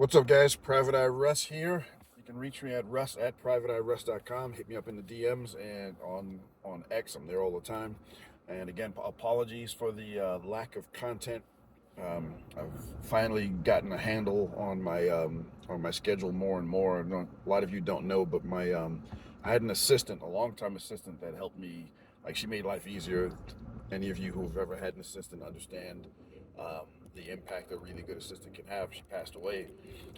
What's up, guys? Private Eye Russ here. You can reach me at russ@privateeruss.com. Hit me up in the DMs and on X. I'm there all the time. And again, apologies for the lack of content. I've finally gotten a handle on my schedule more and more. I know a lot of you don't know, but my I had an assistant, a longtime assistant, that helped me. Like, she made life easier. Any of you who've ever had an assistant understand um, the impact a really good assistant can have. She passed away.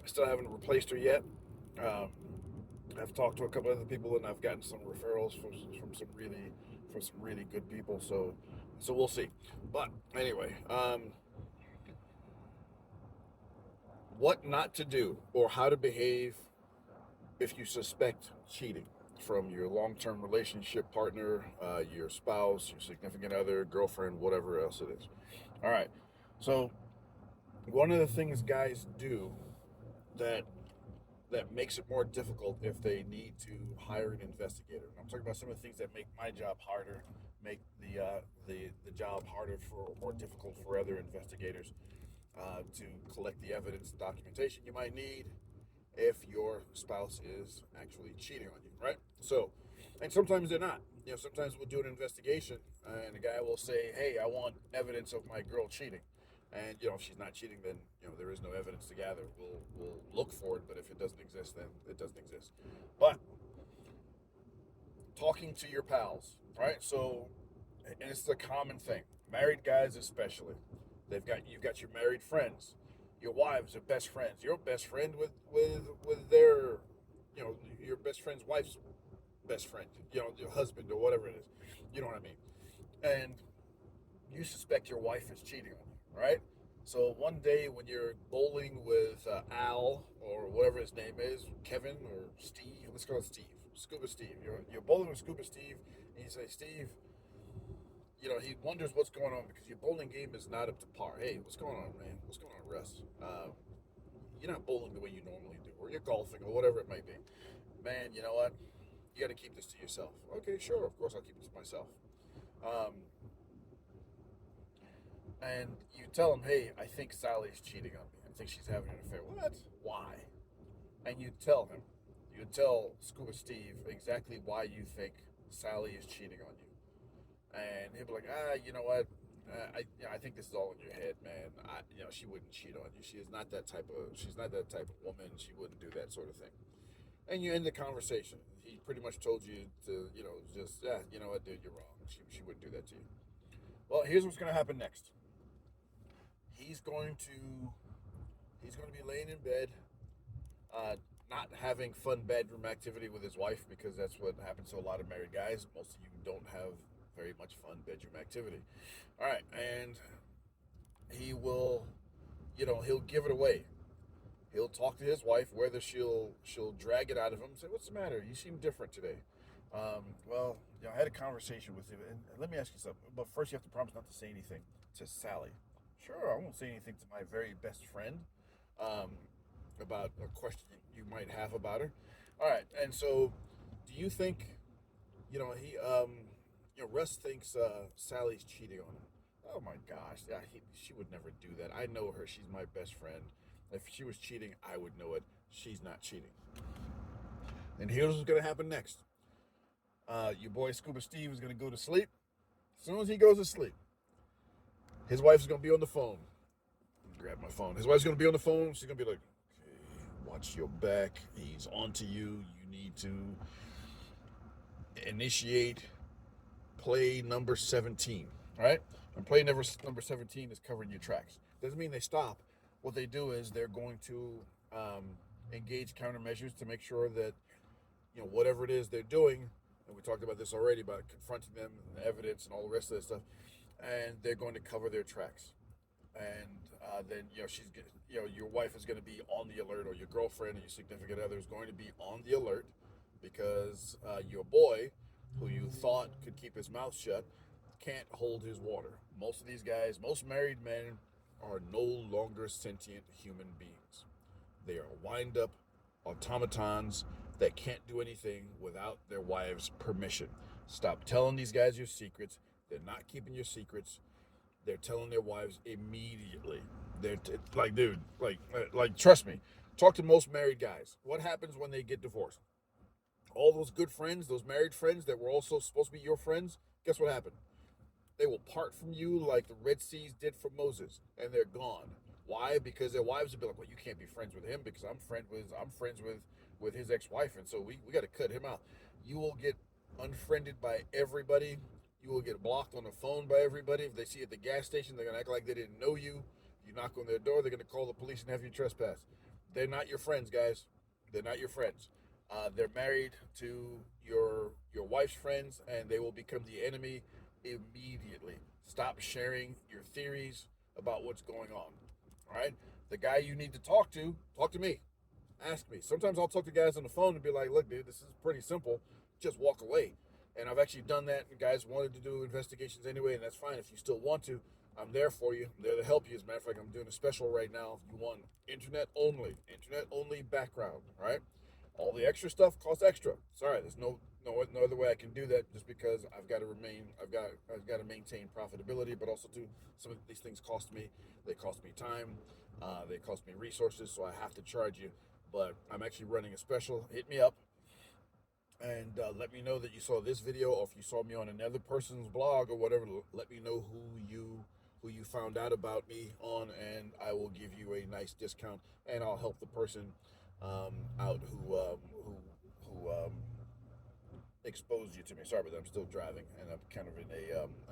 I still haven't replaced her yet. Um, I've talked to a couple other people, and I've gotten some referrals from some really good people. So we'll see. But anyway, what not to do or how to behave if you suspect cheating from your long-term relationship partner, your spouse, your significant other, girlfriend, whatever else it is. All right. So one of the things guys do that makes it more difficult if they need to hire an investigator. I'm talking about some of the things that make my job harder, make the job harder for, more difficult for other investigators to collect the evidence and documentation you might need if your spouse is actually cheating on you, right? So, and sometimes they're not. Sometimes we'll do an investigation, and the guy will say, "Hey, I want evidence of my girl cheating." And if she's not cheating, then there is no evidence to gather. We'll look for it, but if it doesn't exist, then it doesn't exist. But talking to your pals, right? So, and it's a common thing. Married guys especially, you've got your married friends, your wives are best friends. Your best friend with their, your best friend's wife's best friend, your husband or whatever it is. You know what I mean? And you suspect your wife is cheating on you, right? So one day when you're bowling with Al or whatever his name is, Kevin or Steve, let's call it Steve, Scuba Steve. You're bowling with Scuba Steve, and you say, Steve, he wonders what's going on because your bowling game is not up to par. Hey, what's going on, man? What's going on, Russ? You're not bowling the way you normally do, or you're golfing, or whatever it might be. Man, you know what? You got to keep this to yourself. Okay, sure, of course I'll keep it to myself. Um, and you tell him, hey, I think Sally's cheating on me. I think she's having an affair. What? Why? And you tell Scuba Steve exactly why you think Sally is cheating on you. And he'll be like, you know what? I think this is all in your head, man. She wouldn't cheat on you. She's not that type of woman. She wouldn't do that sort of thing. And you end the conversation. He pretty much told you to, just, you know what, dude, you're wrong. She wouldn't do that to you. Well, here's what's going to happen next. He's going to he's going to be laying in bed, uh, not having fun bedroom activity with his wife because that's what happens to a lot of married guys. Most of you don't have very much fun bedroom activity. All right, and he will, he'll give it away. He'll talk to his wife, whether she'll drag it out of him. Say, "What's the matter? You seem different today." Well, I had a conversation with him, and let me ask you something. But first, you have to promise not to say anything to Sally. Sure, I won't say anything to my very best friend um, about a question you might have about her. All right, and so, do you think, Russ thinks Sally's cheating on him? Oh my gosh, she would never do that. I know her; she's my best friend. If she was cheating, I would know it. She's not cheating. And here's what's going to happen next. Your boy Scuba Steve is going to go to sleep. As soon as he goes to sleep, his wife's going to be on the phone. Grab my phone. His wife's going to be on the phone. She's going to be like, okay, watch your back. He's onto you. You need to initiate play number 17. All right? And play number 17 is covering your tracks. Doesn't mean they stop. What they do is they're going to engage countermeasures to make sure that whatever it is they're doing, and we talked about this already about confronting them and the evidence and all the rest of that stuff, and they're going to cover their tracks. And then your wife is going to be on the alert, or your girlfriend or your significant other is going to be on the alert because your boy, who you thought could keep his mouth shut, can't hold his water. Most of these guys, most married men, are no longer sentient human beings. They are wind up automatons that can't do anything without their wives' permission. Stop telling these guys your secrets. They're not keeping your secrets. They're telling their wives immediately. They're like, dude, like, trust me. Talk to most married guys. What happens when they get divorced? All those good friends, those married friends that were also supposed to be your friends, guess what happened? They will part from you like the Red Seas did for Moses, and they're gone. Why? Because their wives will be like, "Well, you can't be friends with him because I'm friends with his ex-wife, and so we got to cut him out." You will get unfriended by everybody. You will get blocked on the phone by everybody. If they see you at the gas station, they're gonna act like they didn't know you. You knock on their door, they're gonna call the police and have you trespass. They're not your friends, guys. They're not your friends. They're married to your wife's friends, and they will become the enemy immediately. Stop sharing your theories about what's going on. All right? The guy you need to talk to me. Ask me. Sometimes I'll talk to guys on the phone and be like, look, dude, this is pretty simple. Just walk away. And I've actually done that, and guys wanted to do investigations anyway, and that's fine. If you still want to, I'm there for you. I'm there to help you. As a matter of fact, I'm doing a special right now. If you want internet only background, all right? All the extra stuff costs extra. Sorry, there's no other way I can do that just because I've got to maintain profitability, but also too some of these things cost me. They cost me time, they cost me resources, so I have to charge you. But I'm actually running a special. Hit me up and let me know that you saw this video, or if you saw me on another person's blog or whatever. Let me know who you found out about me on, and I will give you a nice discount, and I'll help the person out who exposed you to me. Sorry, but I'm still driving, and I'm kind of in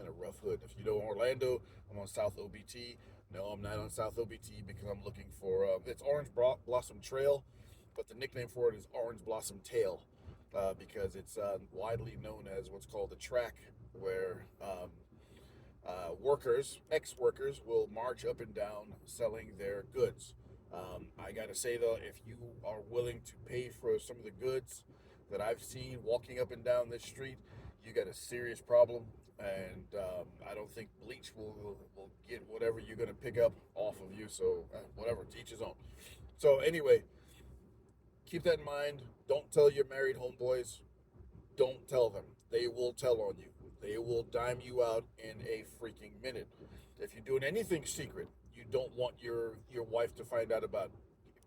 a rough hood. If you know Orlando, I'm on South OBT. No, I'm not on South OBT because I'm looking for it's Orange Blossom Trail, but the nickname for it is Orange Blossom Tail because it's widely known as what's called the track, where ex-workers, will march up and down selling their goods. I gotta say though, if you are willing to pay for some of the goods that I've seen walking up and down this street, you got a serious problem. And I don't think bleach will get whatever you're gonna pick up off of you. So whatever, to each his own. So anyway, keep that in mind. Don't tell your married homeboys. Don't tell them. They will tell on you. They will dime you out in a freaking minute. If you're doing anything secret, you don't want your wife to find out about.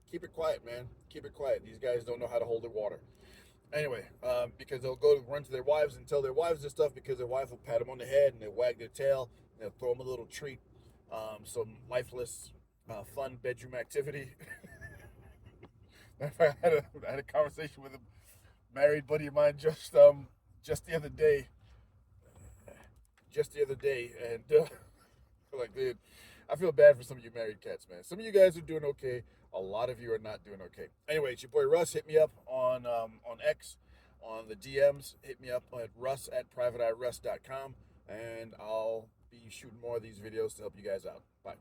Keep it quiet, man. Keep it quiet. These guys don't know how to hold their water. Anyway, because they'll go run to their wives and tell their wives this stuff because their wife will pat them on the head and they'll wag their tail and they'll throw them a little treat, some lifeless, fun bedroom activity. I had a conversation with a married buddy of mine just the other day, and like, dude, I feel bad for some of you married cats, man. Some of you guys are doing okay. A lot of you are not doing okay. Anyway, it's your boy Russ. Hit me up on X, on the DMs. Hit me up at russ@privateeyeruss.com, and I'll be shooting more of these videos to help you guys out. Bye.